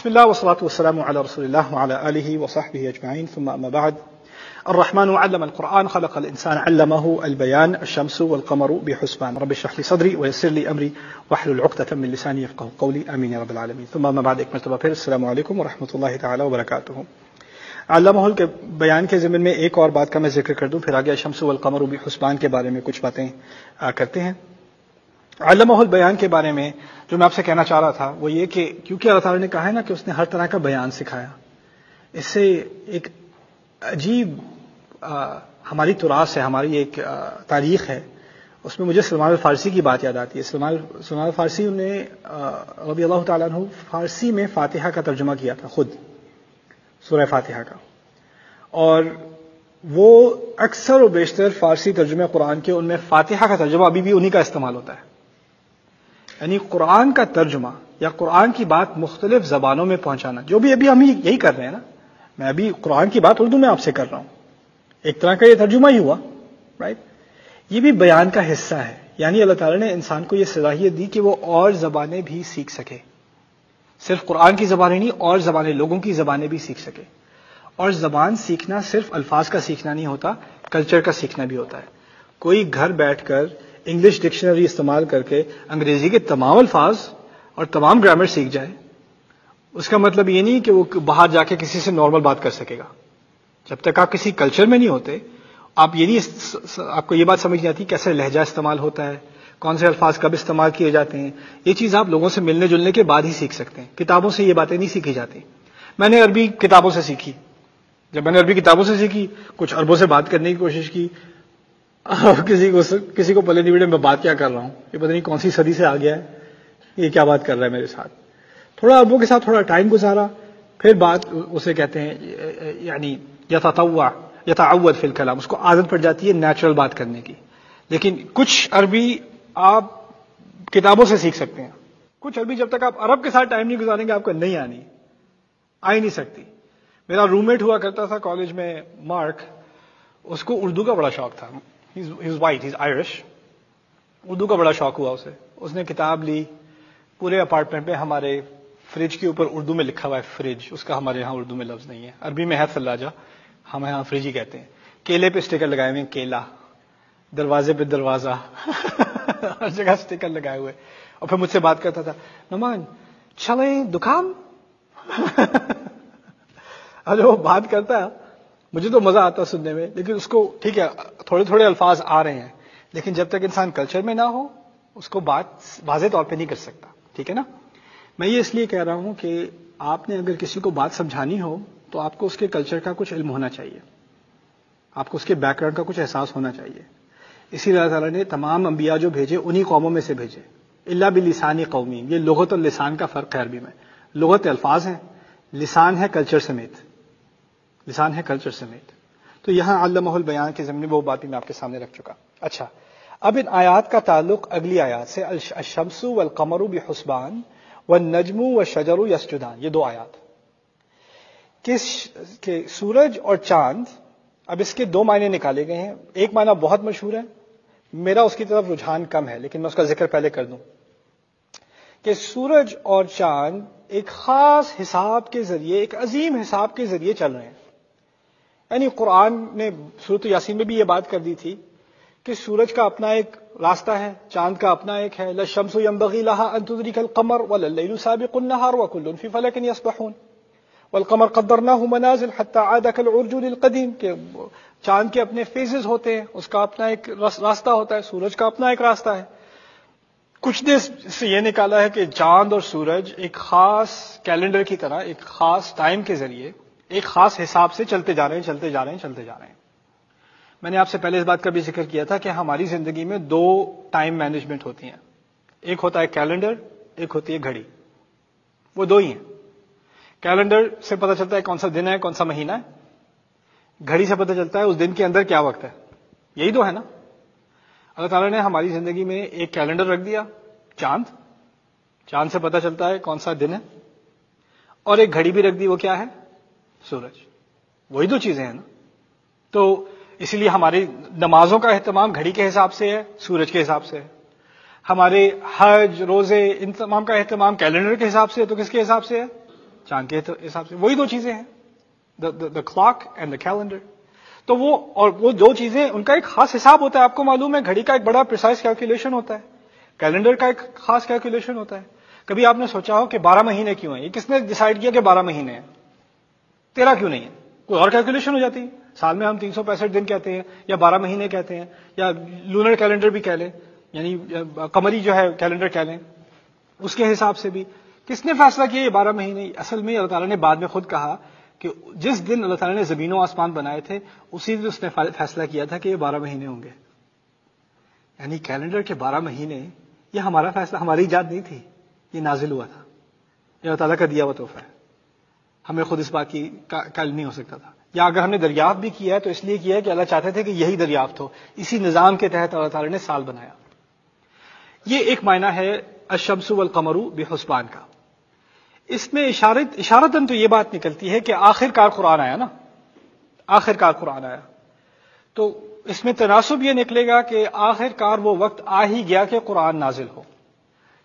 بسم الله والصلاة والسلام على رسول الله وعلى آله وصحبه أجمعين ثم أما بعد الرحمن علم القرآن خلق الإنسان علمه البيان الشمس والقمر بحسبان رب اشرح لي صدري ويسر لي أمري واحلل عقدة من لساني يفقهوا قولي آمين يا رب العالمين ثم أما بعد ایک مرتبہ پھر السلام علیکم ورحمۃ اللہ تعالی وبرکاتہ. علمہ کے بیان کے ضمن میں ایک اور بات کا میں ذکر کر دوں، پھر آگے الشمس والقمر بحسبان کے بارے میں کچھ باتیں کرتے ہیں. علمہ البیان کے بارے میں جو میں آپ سے کہنا چاہ رہا تھا وہ یہ کہ کیونکہ اللہ تعالیٰ نے کہا ہے نا کہ اس نے ہر طرح کا بیان سکھایا، اس سے ایک عجیب ہماری تراث ہے، ہماری ایک تاریخ ہے. اس میں مجھے سلمان الفارسی کی بات یاد آتی ہے. سلمان الفارسی نے رضی اللہ تعالیٰ عنہ فارسی میں فاتحہ کا ترجمہ کیا تھا، خود سورہ فاتحہ کا، اور وہ اکثر و بیشتر فارسی ترجمہ قرآن کے ان میں فاتحہ کا ترجمہ ابھی بھی انہی کا استعمال ہوتا ہے. یعنی قرآن کا ترجمہ یا قرآن کی بات مختلف زبانوں میں پہنچانا، جو بھی ابھی ہم یہی کر رہے ہیں نا. میں ابھی قرآن کی بات اردو میں آپ سے کر رہا ہوں، ایک طرح کا یہ ترجمہ ہی ہوا، رائٹ؟ یہ بھی بیان کا حصہ ہے. یعنی اللہ تعالیٰ نے انسان کو یہ صلاحیت دی کہ وہ اور زبانیں بھی سیکھ سکے، صرف قرآن کی زبانیں نہیں، اور زبانیں، لوگوں کی زبانیں بھی سیکھ سکے. اور زبان سیکھنا صرف الفاظ کا سیکھنا نہیں ہوتا، کلچر کا سیکھنا بھی ہوتا ہے. کوئی گھر بیٹھ کر انگلش ڈکشنری استعمال کر کے انگریزی کے تمام الفاظ اور تمام گرامر سیکھ جائے، اس کا مطلب یہ نہیں کہ وہ باہر جا کے کسی سے نارمل بات کر سکے گا. جب تک آپ کسی کلچر میں نہیں ہوتے، آپ کو یہ بات سمجھ نہیں آتی کیسے لہجہ استعمال ہوتا ہے، کون سے الفاظ کب استعمال کیے جاتے ہیں. یہ چیز آپ لوگوں سے ملنے جلنے کے بعد ہی سیکھ سکتے ہیں. کتابوں سے یہ باتیں نہیں سیکھی جاتی. میں نے عربی کتابوں سے سیکھی. جب میں نے عربی کتابوں سے سیکھی، کچھ عربوں سے بات کرنے کی کوشش کی، کسی کو پلے نہیں بیٹے میں بات کیا کر رہا ہوں، یہ پتہ نہیں کون سی صدی سے آ گیا ہے، یہ کیا بات کر رہا ہے میرے ساتھ. تھوڑا عربوں کے ساتھ تھوڑا ٹائم گزارا، پھر بات اسے کہتے ہیں یعنی یتعود فی الکلام، اس کو عادت پڑ جاتی ہے نیچرل بات کرنے کی. لیکن کچھ عربی آپ کتابوں سے سیکھ سکتے ہیں، کچھ عربی جب تک آپ عرب کے ساتھ ٹائم نہیں گزاریں گے آپ کو نہیں آنی، آ ہی نہیں سکتی. میرا روم میٹ ہوا کرتا تھا کالج میں، مارک، اس کو اردو کا بڑا شوق تھا. He's white, he's Irish. Urdu کا بڑا شوق ہوا اسے. اس نے کتاب لی، پورے اپارٹمنٹ میں ہمارے فریج کے اوپر اردو میں لکھا ہوا ہے فریج، اس کا ہمارے ہاں اردو میں لفظ نہیں ہے. عربی میں ہے ثلاجہ، ہم یہاں فریج ہی کہتے ہیں. کیلے پہ اسٹیکر لگائے ہوئے ہیں، کیلا. دروازے پہ دروازہ، ہر جگہ اسٹیکر لگائے ہوئے. اور پھر مجھ سے بات کرتا تھا، نعمان چلیں دکان. اور جو بات کرتا ہے مجھے تو مزہ آتا سننے میں، لیکن اس کو ٹھیک ہے تھوڑے تھوڑے الفاظ آ رہے ہیں، لیکن جب تک انسان کلچر میں نہ ہو اس کو بات واضح طور پہ نہیں کر سکتا. ٹھیک ہے نا؟ میں یہ اس لیے کہہ رہا ہوں کہ آپ نے اگر کسی کو بات سمجھانی ہو تو آپ کو اس کے کلچر کا کچھ علم ہونا چاہیے، آپ کو اس کے بیک گراؤنڈ کا کچھ احساس ہونا چاہیے. اسی لیے اللہ تعالیٰ نے تمام انبیاء جو بھیجے انہی قوموں میں سے بھیجے. الا بلسان قومی، یہ لغت اور لسان کا فرق ہے. عربی میں لغت الفاظ ہیں، لسان ہے کلچر سمیت، لسان ہے کلچر سمیت. تو یہاں علمہ البیان کے ضمن میں وہ بات بھی میں آپ کے سامنے رکھ چکا. اچھا، اب ان آیات کا تعلق اگلی آیات سے، الشمس والقمر بحسبان والنجم والشجر یسجدان، یہ دو آیات کہ سورج اور چاند. اب اس کے دو معنی نکالے گئے ہیں. ایک معنی بہت مشہور ہے، میرا اس کی طرف رجحان کم ہے، لیکن میں اس کا ذکر پہلے کر دوں کہ سورج اور چاند ایک خاص حساب کے ذریعے، ایک عظیم حساب کے ذریعے چل رہے ہیں. یعنی قرآن نے سورۃ یاسین میں بھی یہ بات کر دی تھی کہ سورج کا اپنا ایک راستہ ہے، چاند کا اپنا ایک ہے. للشمس ينبغي لها ان تدرك القمر ولا الليل سابق النهار وكل في فلك يسبحون والقمر قدرناه منازل حتى عاد كالعرجون القديم، کہ چاند کے اپنے فیزز ہوتے ہیں، اس کا اپنا ایک راستہ ہوتا ہے، سورج کا اپنا ایک راستہ ہے. کچھ نے سے یہ نکالا ہے کہ چاند اور سورج ایک خاص کیلنڈر کی طرح ایک خاص ٹائم کے ذریعے ایک خاص حساب سے چلتے جا رہے ہیں. میں نے آپ سے پہلے اس بات کا بھی ذکر کیا تھا کہ ہماری زندگی میں دو ٹائم مینجمنٹ ہوتی ہیں، ایک ہوتا ہے کیلنڈر، ایک ہوتی ہے گھڑی. وہ دو ہی ہیں. کیلنڈر سے پتہ چلتا ہے کون سا دن ہے، کون سا مہینہ ہے. گھڑی سے پتہ چلتا ہے اس دن کے اندر کیا وقت ہے. یہی دو ہے نا. اللہ تعالیٰ نے ہماری زندگی میں ایک کیلنڈر رکھ دیا، چاند سے پتہ چلتا ہے کون سا دن ہے، اور ایک گھڑی بھی رکھ دی، وہ کیا ہے؟ سورج. وہی دو چیزیں ہیں نا. تو اسی لیے ہماری نمازوں کا اہتمام گھڑی کے حساب سے ہے، سورج کے حساب سے ہے. ہمارے حج، روزے، ان تمام کا اہتمام کیلنڈر کے حساب سے ہے، تو کس کے حساب سے ہے؟ چاند کے حساب سے وہی دو چیزیں ہیں، the clock and the calendar. تو وہ دو چیزیں ان کا ایک خاص حساب ہوتا ہے. آپ کو معلوم ہے گھڑی کا ایک بڑا پریسائز کیلکولیشن ہوتا ہے، کیلنڈر کا ایک خاص کیلکولیشن ہوتا ہے. کبھی آپ نے سوچا ہو کہ 12 مہینے کیوں ہیں؟ یہ کس نے ڈیسائیڈ کیا کہ 12 مہینے ہیں؟ 13 کیوں نہیں ہے؟ کوئی اور کیلکولیشن ہو جاتی ہے. سال میں ہم 365 دن کہتے ہیں یا 12 مہینے کہتے ہیں یا لونر کیلنڈر بھی کہہ لیں، یعنی قمری جو ہے کیلنڈر کہہ لیں، اس کے حساب سے بھی کس نے فیصلہ کیا یہ 12 مہینے؟ اصل میں اللہ تعالیٰ نے بعد میں خود کہا کہ جس دن اللہ تعالیٰ نے زمین و آسمان بنائے تھے اسی دن اس نے فیصلہ کیا تھا کہ یہ 12 مہینے ہوں گے. یعنی کیلنڈر کے 12 مہینے یہ ہمارا فیصلہ، ہماری ایجاد نہیں تھی، یہ نازل ہوا تھا، یہ اللہ تعالیٰ کا دیا ہوا تحفہ ہے. ہمیں خود اس بات کی کل نہیں ہو سکتا تھا، یا اگر ہم نے دریافت بھی کیا ہے تو اس لیے کیا ہے کہ اللہ چاہتے تھے کہ یہی دریافت ہو. اسی نظام کے تحت اللہ تعالیٰ نے سال بنایا. یہ ایک معنی ہے الشمس والقمر بحسبان کا. اس میں اشارتاً تو یہ بات نکلتی ہے کہ آخر کار قرآن آیا نا، آخر کار قرآن آیا، تو اس میں تناسب یہ نکلے گا کہ آخر کار وہ وقت آ ہی گیا کہ قرآن نازل ہو.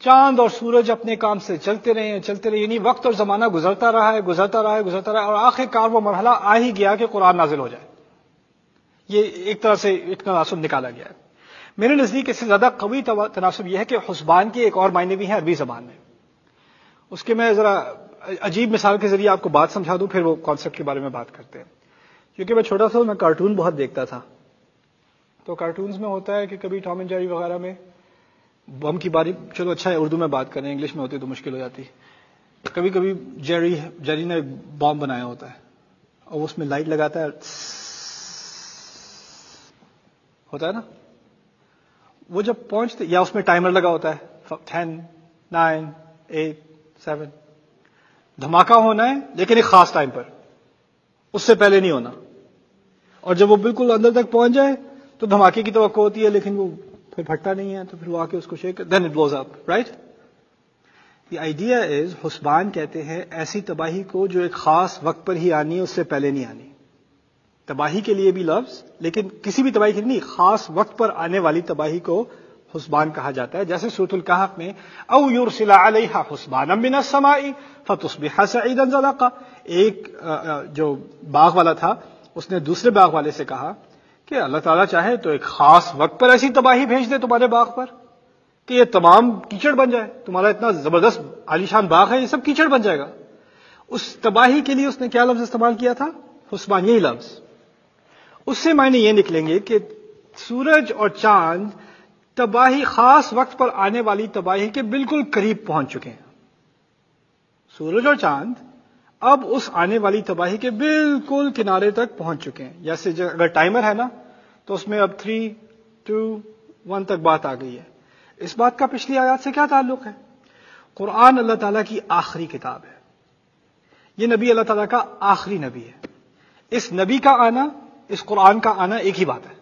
چاند اور سورج اپنے کام سے چلتے رہے، یعنی وقت اور زمانہ گزرتا رہا ہے اور آخر کار وہ مرحلہ آ ہی گیا کہ قرآن نازل ہو جائے. یہ ایک طرح سے ایک تناسب نکالا گیا ہے. میرے نزدیک اس سے زیادہ قوی تناسب یہ ہے کہ حسبان کے ایک اور معنی بھی ہیں عربی زبان میں. اس کے میں ذرا عجیب مثال کے ذریعے آپ کو بات سمجھا دوں، پھر وہ کانسیپٹ کے بارے میں بات کرتے ہیں. کیونکہ میں چھوٹا تھا میں کارٹون بہت دیکھتا تھا، تو کارٹونز میں ہوتا ہے کہ کبھی ٹام اینڈ جیری وغیرہ میں بم کی باری، چلو اچھا ہے اردو میں بات کریں، انگلش میں ہوتی تو مشکل ہو جاتی. کبھی کبھی جیری نے بم بنایا ہوتا ہے اور اس میں لائٹ لگاتا ہے، ہوتا ہے نا، وہ جب پہنچتے یا اس میں ٹائمر لگا ہوتا ہے 10 9 8 7، دھماکہ ہونا ہے لیکن ایک خاص ٹائم پر، اس سے پہلے نہیں ہونا. اور جب وہ بالکل اندر تک پہنچ جائے تو دھماکے کی توقع ہوتی ہے لیکن وہ پھر پھٹتا نہیں ہے، تو پھر وہ آ کے اس کو shake, then it blows up, right. The idea is, حسبان کہتے ہیں ایسی تباہی کو جو ایک خاص وقت پر ہی آنی ہے، اس سے پہلے نہیں آنی. تباہی کے لیے بھی لفظ، لیکن کسی بھی تباہی کے لیے نہیں، خاص وقت پر آنے والی تباہی کو حسبان کہا جاتا ہے. جیسے سورۃ الکہف میں او یرسل علیہا حسبانا من السماء فتصبح صعیدا زلقا، ایک جو باغ والا تھا اس نے دوسرے باغ والے سے کہا کہ اللہ تعالیٰ چاہے تو ایک خاص وقت پر ایسی تباہی بھیج دے تمہارے باغ پر کہ یہ تمام کیچڑ بن جائے، تمہارا اتنا زبردست عالیشان باغ ہے یہ سب کیچڑ بن جائے گا. اس تباہی کے لیے اس نے کیا لفظ استعمال کیا تھا؟ حسبان، یہی لفظ. اس سے معنی یہ نکلیں گے کہ سورج اور چاند تباہی، خاص وقت پر آنے والی تباہی کے بالکل قریب پہنچ چکے ہیں. سورج اور چاند اب اس آنے والی تباہی کے بالکل کنارے تک پہنچ چکے ہیں. جیسے اگر ٹائمر ہے نا تو اس میں اب 3 2 1 تک بات آ گئی ہے. اس بات کا پچھلی آیات سے کیا تعلق ہے؟ قرآن اللہ تعالیٰ کی آخری کتاب ہے، یہ نبی اللہ تعالیٰ کا آخری نبی ہے. اس نبی کا آنا، اس قرآن کا آنا ایک ہی بات ہے،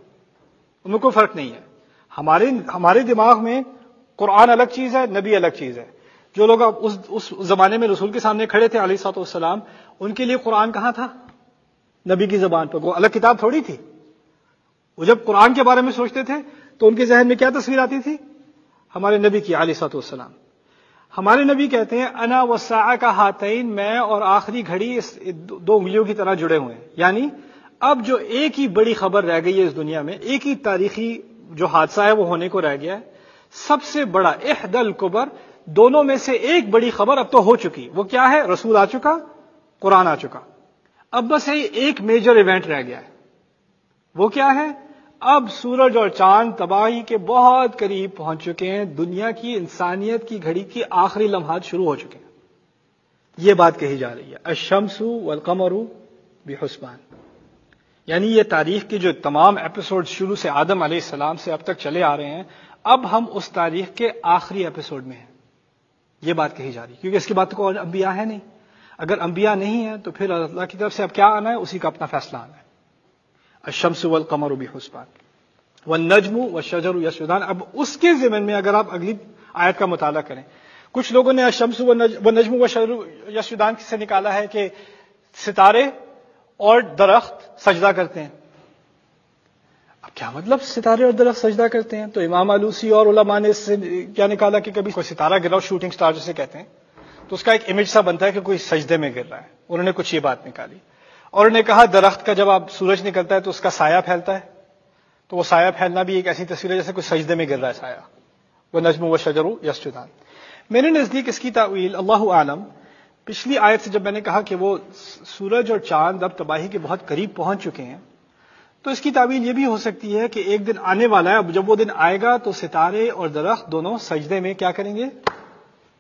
ان میں کوئی فرق نہیں ہے. ہمارے دماغ میں قرآن الگ چیز ہے، نبی الگ چیز ہے. جو لوگ اس زمانے میں رسول کے سامنے کھڑے تھے علیہ الصلوۃ والسلام، ان کے لیے قرآن کہاں تھا؟ نبی کی زبان پر. وہ الگ کتاب تھوڑی تھی. وہ جب قرآن کے بارے میں سوچتے تھے تو ان کے ذہن میں کیا تصویر آتی تھی؟ ہمارے نبی کی علیہ الصلوۃ والسلام. ہمارے نبی کہتے ہیں انا والساعہ کا ہاتین، میں اور آخری گھڑی اس 2 انگلیوں کی طرح جڑے ہوئے ہیں. یعنی اب جو ایک ہی بڑی خبر رہ گئی ہے اس دنیا میں، ایک ہی تاریخی جو حادثہ ہے وہ ہونے کو رہ گیا ہے. سب سے بڑا احدى الکبر، دونوں میں سے ایک بڑی خبر اب تو ہو چکی. وہ کیا ہے؟ رسول آ چکا، قرآن آ چکا. اب بس ایک میجر ایونٹ رہ گیا ہے. وہ کیا ہے؟ اب سورج اور چاند تباہی کے بہت قریب پہنچ چکے ہیں. دنیا کی، انسانیت کی گھڑی کی آخری لمحات شروع ہو چکے ہیں. یہ بات کہی جا رہی ہے الشمس والقمر بحسبان. یعنی یہ تاریخ کے جو تمام ایپیسوڈ شروع سے آدم علیہ السلام سے اب تک چلے آ رہے ہیں، اب ہم اس تاریخ کے آخری ایپیسوڈ میں ہیں. یہ بات کہی جا رہی ہے کیونکہ اس کے بعد تو کوئی انبیاء ہے نہیں. اگر انبیاء نہیں ہیں تو پھر اللہ کی طرف سے اب کیا آنا ہے؟ اسی کا اپنا فیصلہ آنا ہے. الشمس والقمر بحسبان والنجم والشجر یسجدان. اب اس کے ضمن میں اگر آپ اگلی آیت کا مطالعہ کریں، کچھ لوگوں نے الشمس والنجم والشجر یسجدان سے نکالا ہے کہ ستارے اور درخت سجدہ کرتے ہیں. اب کیا مطلب ستارے اور درخت سجدہ کرتے ہیں؟ تو امام آلوسی اور علماء نے اس سے کیا نکالا کہ کبھی کوئی ستارہ گرا، شوٹنگ سٹار جسے کہتے ہیں، تو اس کا ایک امیج سا بنتا ہے کہ کوئی سجدے میں گر رہا ہے. انہوں نے کچھ یہ بات نکالی اور انہوں نے کہا درخت کا جب آپ سورج نکلتا ہے تو اس کا سایہ پھیلتا ہے, تو وہ سایہ پھیلنا بھی ایک ایسی تصویر ہے جیسے کوئی سجدے میں گر رہا ہے سایہ. وہ نجم و شجر یسجدان. میرے نزدیک اس کی تاویل اللہ عالم, پچھلی آیت سے جب میں نے کہا کہ وہ سورج اور چاند اب تباہی کے بہت قریب پہنچ چکے ہیں, تو اس کی تعویل یہ بھی ہو سکتی ہے کہ ایک دن آنے والا ہے, اب جب وہ دن آئے گا تو ستارے اور درخت دونوں سجدے میں کیا کریں گے,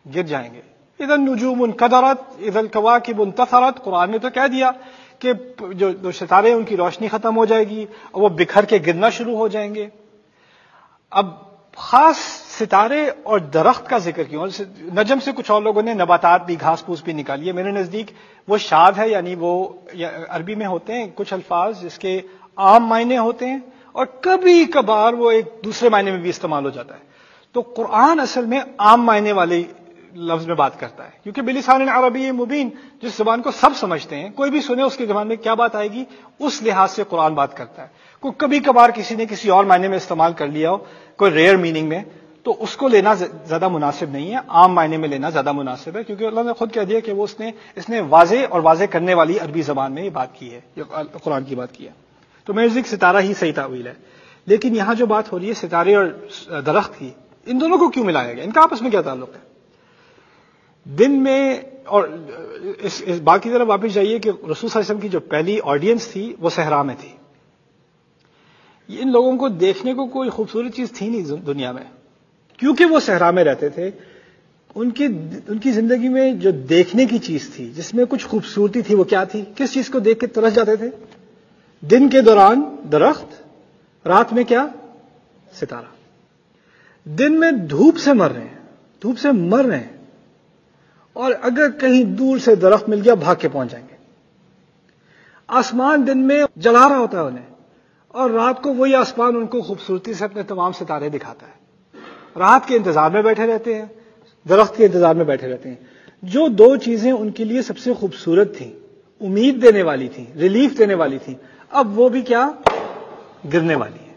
گر جائیں گے. اذا النجوم انکدرت اذا الکواکب انتثرت, قرآن نے تو کہہ دیا کہ جو ستارے ان کی روشنی ختم ہو جائے گی اور وہ بکھر کے گرنا شروع ہو جائیں گے. اب خاص ستارے اور درخت کا ذکر کیوں؟ نجم سے کچھ اور لوگوں نے نباتات بھی, گھاس پھوس بھی نکالی ہے. میرے نزدیک وہ شاذ ہے, یعنی وہ عربی میں ہوتے ہیں کچھ الفاظ جس کے عام معنی ہوتے ہیں اور کبھی کبھار وہ ایک دوسرے معنی میں بھی استعمال ہو جاتا ہے. تو قرآن اصل میں عام معنی والے لفظ میں بات کرتا ہے, کیونکہ بلسان عربی مبین, جس زبان کو سب سمجھتے ہیں, کوئی بھی سنے اس کی زبان میں کیا بات آئے گی, اس لحاظ سے قرآن بات کرتا ہے. کوئی کبھی کبھار کسی نے کسی اور معنی میں استعمال کر لیا ہو, کوئی ریئر میننگ میں, تو اس کو لینا زیادہ مناسب نہیں ہے, عام معنی میں لینا زیادہ مناسب ہے, کیونکہ اللہ نے خود کہہ دیا کہ وہ اس نے واضح اور واضح کرنے والی عربی زبان میں یہ بات کی ہے, یہ قرآن کی بات کی ہے. تو میوزک ستارہ ہی صحیح تعویل ہے. لیکن یہاں جو بات ہو رہی ہے ستارے اور درخت کی, ان دونوں کو کیوں ملایا گیا, ان کا آپس میں کیا تعلق ہے؟ دن میں, اور اس بات کی طرف واپس جائیے کہ رسول صلی اللہ علیہ وسلم کی جو پہلی آڈینس تھی وہ صحرا میں تھی. ان لوگوں کو دیکھنے کو کوئی خوبصورت چیز تھی نہیں دنیا میں, کیونکہ وہ صحرا میں رہتے تھے. ان کی زندگی میں جو دیکھنے کی چیز تھی, جس میں کچھ خوبصورتی تھی, وہ کیا تھی؟ کس چیز کو دیکھ کے ترس جاتے تھے؟ دن کے دوران درخت, رات میں کیا, ستارہ. دن میں دھوپ سے مر رہے ہیں, اور اگر کہیں دور سے درخت مل گیا بھاگ کے پہنچ جائیں گے. آسمان دن میں جلا رہا ہوتا ہے انہیں, اور رات کو وہی آسمان ان کو خوبصورتی سے اپنے تمام ستارے دکھاتا ہے. رات کے انتظار میں بیٹھے رہتے ہیں, درخت کے انتظار میں بیٹھے رہتے ہیں. جو دو چیزیں ان کے لیے سب سے خوبصورت تھیں, امید دینے والی تھیں, ریلیف دینے والی تھیں, اب وہ بھی کیا, گرنے والی ہیں.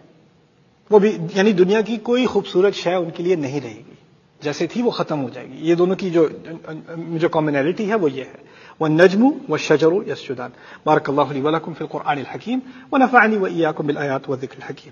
وہ بھی, یعنی دنیا کی کوئی خوبصورت شے ان کے لیے نہیں رہے گی, جیسے تھی وہ ختم ہو جائے گی. یہ دونوں کی جو کامنالٹی ہے وہ یہ ہے. والنجم والشجر يسجدان. بارك الله لي ولكم في القرآن الحكيم ونفعني وإياكم بالآيات والذكر الحكيم.